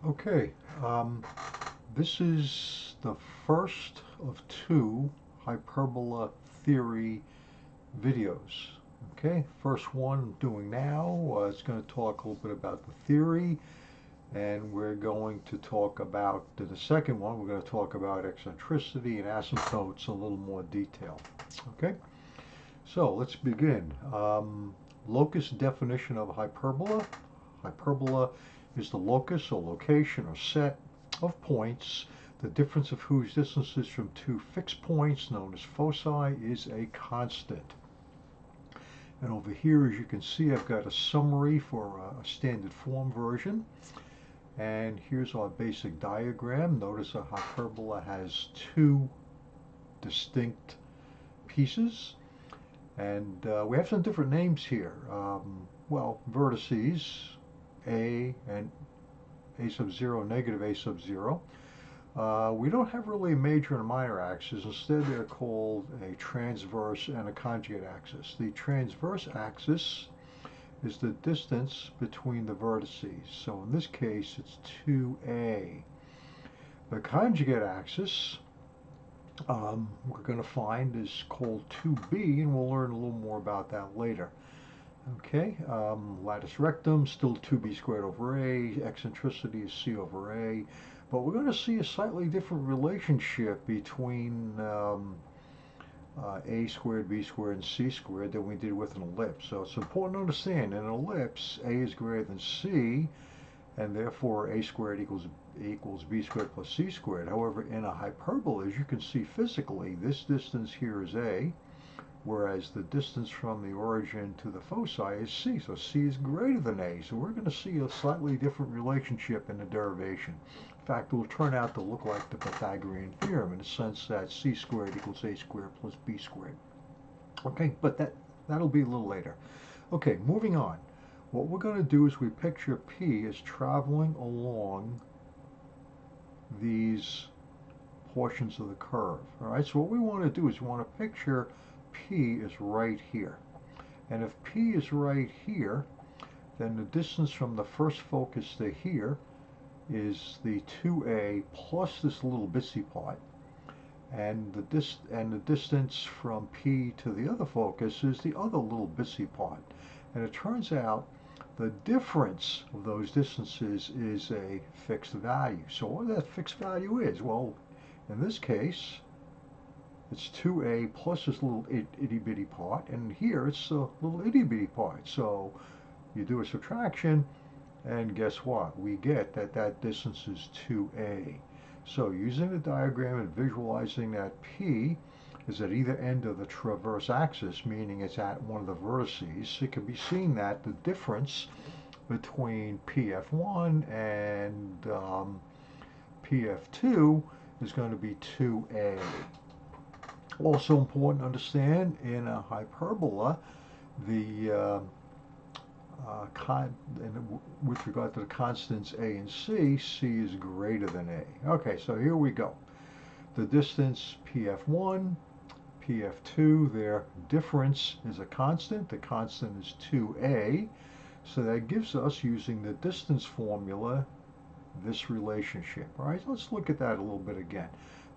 Okay, this is the first of two hyperbola theory videos. Okay, first one I'm doing now is going to talk a little bit about the theory, and we're going to talk about the second one. We're going to talk about eccentricity and asymptotes in a little more detail. Okay, so let's begin. Locus definition of hyperbola. Hyperbola is the locus or location or set of points, the difference of whose distances from two fixed points known as foci is a constant. And over here, as you can see, I've got a summary for a standard form version. And here's our basic diagram. Notice a hyperbola has two distinct pieces. And we have some different names here. Well, vertices, A and A sub 0, negative A sub 0. We don't have really a major and a minor axis. Instead, they're called a transverse and a conjugate axis. The transverse axis is the distance between the vertices. So in this case, it's 2A. The conjugate axis we're going to find is called 2B, and we'll learn a little more about that later. Okay, latus rectum, still 2b squared over a, eccentricity is c over a, but we're going to see a slightly different relationship between a squared, b squared, and c squared than we did with an ellipse. So it's important to understand, in an ellipse, a is greater than c, and therefore a squared equals b squared plus c squared. However, in a hyperbola, as you can see physically, this distance here is a, whereas the distance from the origin to the foci is c. So c is greater than a. So we're going to see a slightly different relationship in the derivation. In fact, it will turn out to look like the Pythagorean theorem in the sense that c squared equals a squared plus b squared. Okay, but that'll be a little later. Okay, moving on. What we're going to do is we picture P as traveling along these portions of the curve. All right, so what we want to do is we want to picture P is right here. And if P is right here, then the distance from the first focus to here is the 2A plus this little bitsy part. And the distance from P to the other focus is the other little bitsy part. And it turns out the difference of those distances is a fixed value. So what that fixed value is? Well, in this case, it's 2A plus this little itty bitty part, and here it's a little itty bitty part. So you do a subtraction, and guess what? We get that that distance is 2A. So using the diagram and visualizing that P is at either end of the transverse axis, meaning it's at one of the vertices, it can be seen that the difference between PF1 and PF2 is going to be 2A. Also important to understand, in a hyperbola, the with regard to the constants a and c, c is greater than a. Okay, so here we go. The distance PF1, PF2, their difference is a constant. The constant is 2a. So that gives us, using the distance formula, this relationship. All right, let's look at that a little bit again.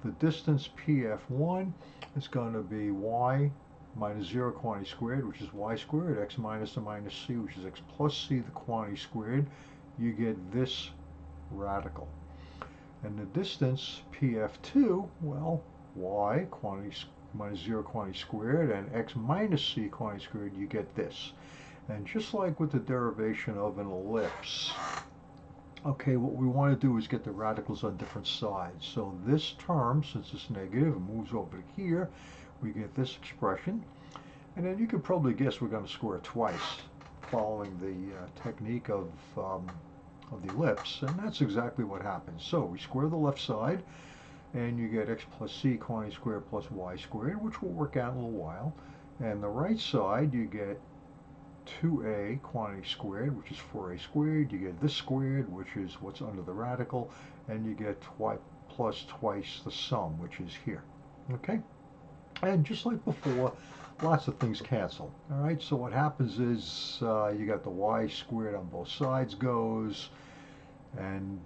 The distance PF1 is going to be y minus 0 quantity squared, which is y squared, x minus the minus c, which is x plus c, the quantity squared. You get this radical. And the distance PF2, well, y quantity minus 0 quantity squared and x minus c quantity squared, you get this. And just like with the derivation of an ellipse, okay, what we want to do is get the radicals on different sides. So this term, since it's negative, it moves over to here. We get this expression. And then you can probably guess we're going to square twice, following the technique of the ellipse. And that's exactly what happens. So we square the left side, and you get x plus c quantity squared plus y squared, which will work out in a little while. And the right side, you get 2a quantity squared, which is 4a squared. You get this squared, which is what's under the radical, and you get plus twice the sum, which is here. Okay? And just like before, lots of things cancel. All right, so what happens is you got the y squared on both sides goes, And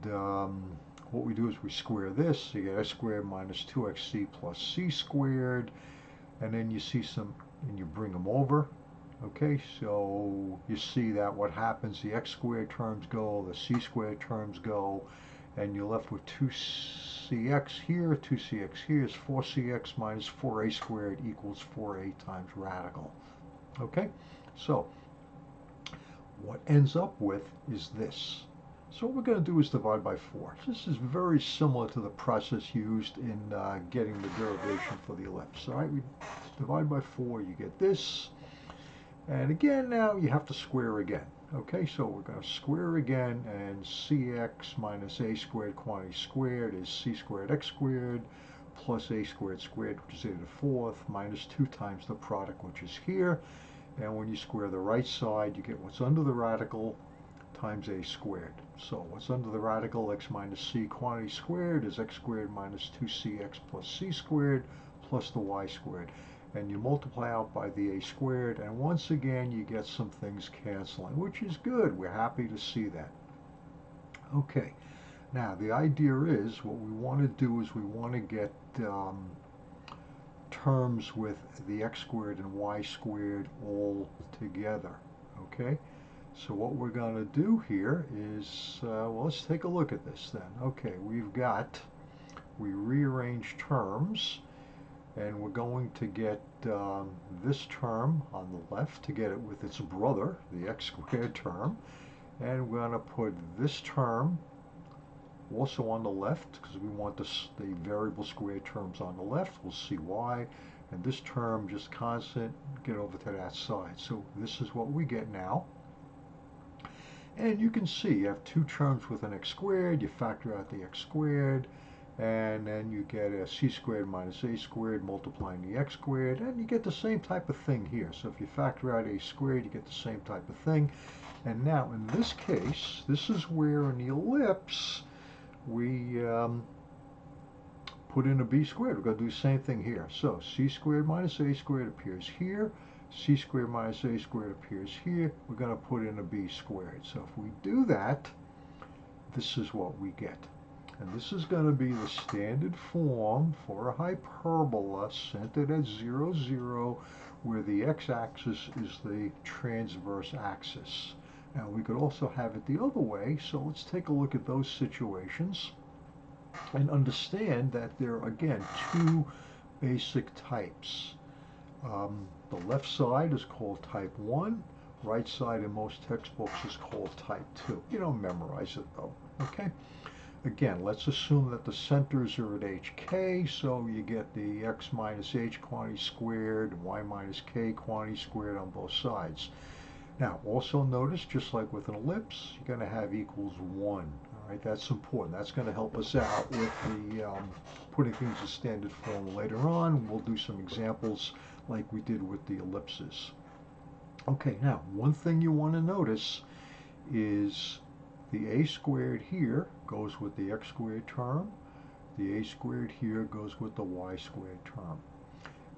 what we do is we square this, so you get x squared minus 2xc plus c squared, and then you see some, and you bring them over. Okay, so you see that what happens, the x squared terms go, the c squared terms go, and you're left with 2cx here, 2cx here is 4cx minus 4a squared equals 4a times radical. Okay, so what ends up with is this. So what we're going to do is divide by 4. This is very similar to the process used in getting the derivation for the ellipse. All right, we divide by 4, you get this. And again, now you have to square again. Okay, so we're going to square again, and cx minus a squared quantity squared is c squared x squared plus a squared squared, which is a to the fourth, minus 2 times the product, which is here. And when you square the right side, you get what's under the radical times a squared. So what's under the radical, x minus c quantity squared, is x squared minus 2cx plus c squared plus the y squared. And you multiply out by the a squared, and once again you get some things canceling, which is good. We're happy to see that. Okay, now the idea is, what we want to do is we want to get terms with the x squared and y squared all together. Okay, so what we're going to do here is, well, let's take a look at this then. Okay, we rearrange terms, and we're going to get this term on the left to get it with its brother, the x squared term, and we're going to put this term also on the left because we want the variable squared terms on the left. We'll see why. And this term just constant, get over to that side. So this is what we get now. And you can see you have two terms with an x squared. You factor out the x squared, and then you get a c squared minus a squared multiplying the x squared, and you get the same type of thing here. So if you factor out a squared, you get the same type of thing. And now in this case, this is where in the ellipse we put in a b squared. We're going to do the same thing here. So c squared minus a squared appears here. C squared minus a squared appears here. We're going to put in a b squared. So if we do that, this is what we get. And this is going to be the standard form for a hyperbola centered at 0, 0, where the x-axis is the transverse axis. Now we could also have it the other way, so let's take a look at those situations and understand that there are, again, two basic types. The left side is called type 1, right side in most textbooks is called type 2. You don't memorize it though, okay? Again, let's assume that the centers are at hk, so you get the x minus h quantity squared, y minus k quantity squared on both sides. Now, also notice, just like with an ellipse, you're going to have equals 1. All right, that's important. That's going to help us out with the putting things in standard form later on. We'll do some examples like we did with the ellipses. Okay, now, one thing you want to notice is the a squared here goes with the x squared term. The a squared here goes with the y squared term.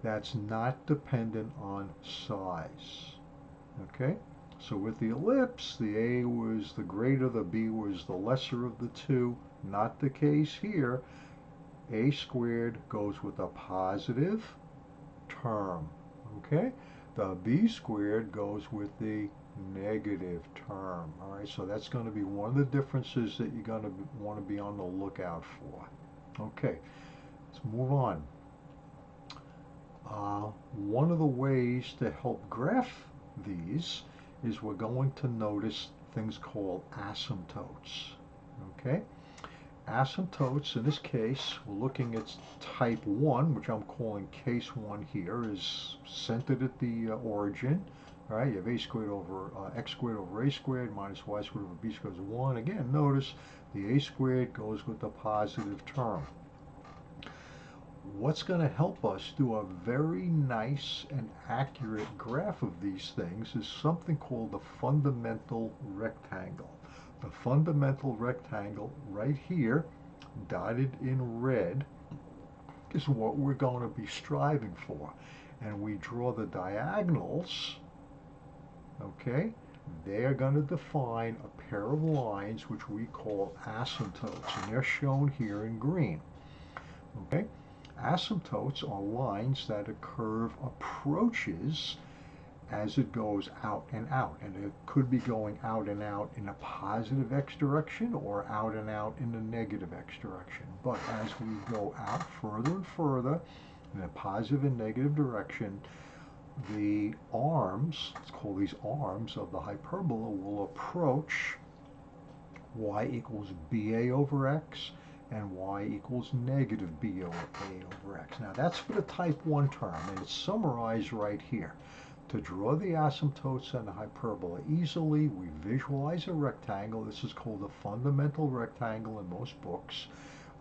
That's not dependent on size. Okay? So with the ellipse, the a was the greater, the b was the lesser of the two. Not the case here. A squared goes with a positive term. Okay? The b squared goes with the negative term. All right, so that's going to be one of the differences that you're going to want to be on the lookout for. Okay, let's move on. One of the ways to help graph these is we're going to notice things called asymptotes. Okay, asymptotes, in this case, we're looking at type 1, which I'm calling case 1 here, is centered at the origin. All right, you have a squared over x squared over a squared minus y squared over b squared is 1. Again, notice the a squared goes with the positive term. What's going to help us do a very nice and accurate graph of these things is something called the fundamental rectangle. The fundamental rectangle right here, dotted in red, is what we're going to be striving for. And we draw the diagonals, okay, they're going to define a pair of lines which we call asymptotes, and they're shown here in green. Okay? Asymptotes are lines that a curve approaches as it goes out and out, and it could be going out and out in a positive x direction or out and out in a negative x direction. But as we go out further and further in a positive and negative direction, the arms, let's call these arms of the hyperbola, will approach y equals ba over x and y equals negative ba over x. Now that's for the type 1 term, and it's summarized right here. To draw the asymptotes and the hyperbola easily, we visualize a rectangle. This is called a fundamental rectangle in most books.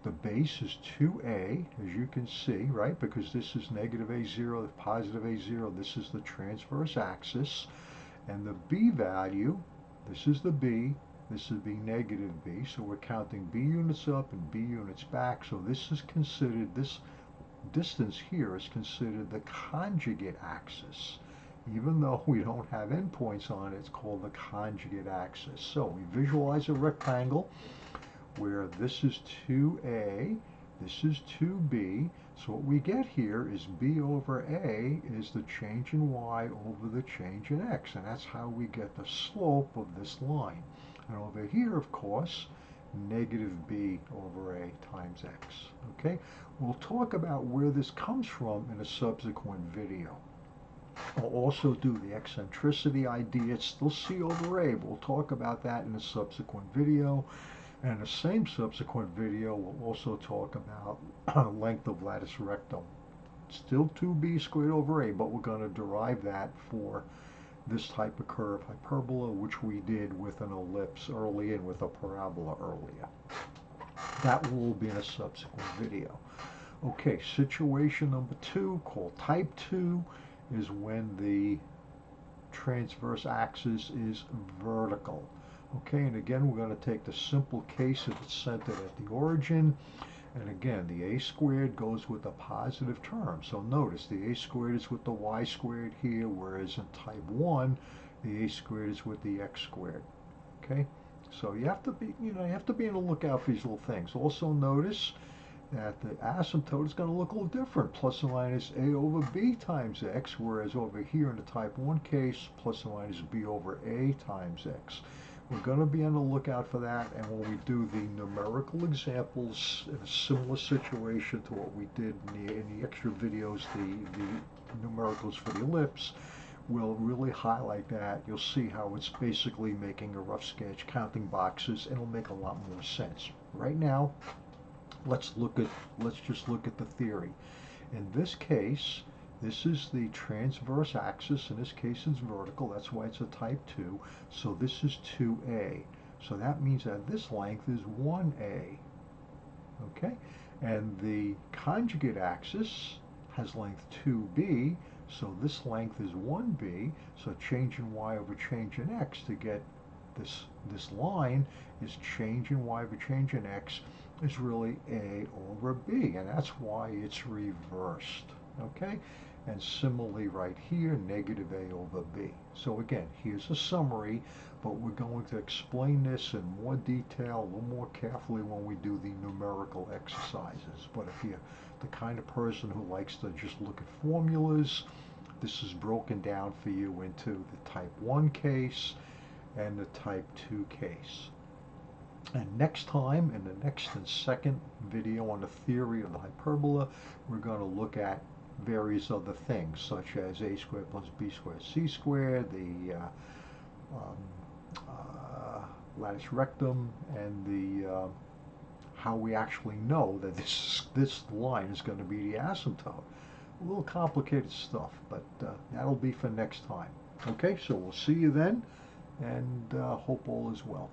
The base is 2a, as you can see, right? Because this is negative a0, positive a0. This is the transverse axis. And the b value, this is the b, this is b negative b. So we're counting b units up and b units back. So this is considered, this distance here is considered the conjugate axis. Even though we don't have endpoints on it, it's called the conjugate axis. So we visualize a rectangle where this is 2a, this is 2b. So what we get here is b over a is the change in y over the change in x, and that's how we get the slope of this line. And over here, of course, negative b over a times x. Okay, we'll talk about where this comes from in a subsequent video. I'll also do the eccentricity idea. It's still c over a, but we'll talk about that in a subsequent video. And in the same subsequent video, we'll also talk about length of lattice rectum. Still 2b squared over a, but we're going to derive that for this type of curve, hyperbola, which we did with an ellipse early and with a parabola earlier. That will be in a subsequent video. Okay, situation number 2, called type 2, is when the transverse axis is vertical. Okay, and again, we're going to take the simple case if it's centered at the origin. And again, the a squared goes with a positive term. So notice the a squared is with the y squared here, whereas in type 1, the a squared is with the x squared. Okay, so you have to be, you have to be on the lookout for these little things. Also notice that the asymptote is going to look a little different, plus or minus a over b times x, whereas over here in the type 1 case, plus or minus b over a times x. We're going to be on the lookout for that, and when we do the numerical examples in a similar situation to what we did in the extra videos, the numericals for the ellipse, we'll really highlight that. You'll see how it's basically making a rough sketch, counting boxes, and it'll make a lot more sense. Right now, let's just look at the theory. In this case, this is the transverse axis. In this case, it's vertical. That's why it's a type 2. So this is 2a. So that means that this length is 1a. Okay? And the conjugate axis has length 2b. So this length is 1b. So change in y over change in x to get this line is change in y over change in x is really a over b. And that's why it's reversed. Okay? And similarly right here, negative a over b. So again, here's a summary, but we're going to explain this in more detail, a little more carefully when we do the numerical exercises. But if you're the kind of person who likes to just look at formulas, this is broken down for you into the type 1 case and the type 2 case. And next time, in the next and second video on the theory of the hyperbola, we're going to look at various other things, such as a squared plus b squared c squared, the lattice rectum, and the how we actually know that this line is going to be the asymptote. A little complicated stuff, but that'll be for next time. Okay, so we'll see you then, and hope all is well.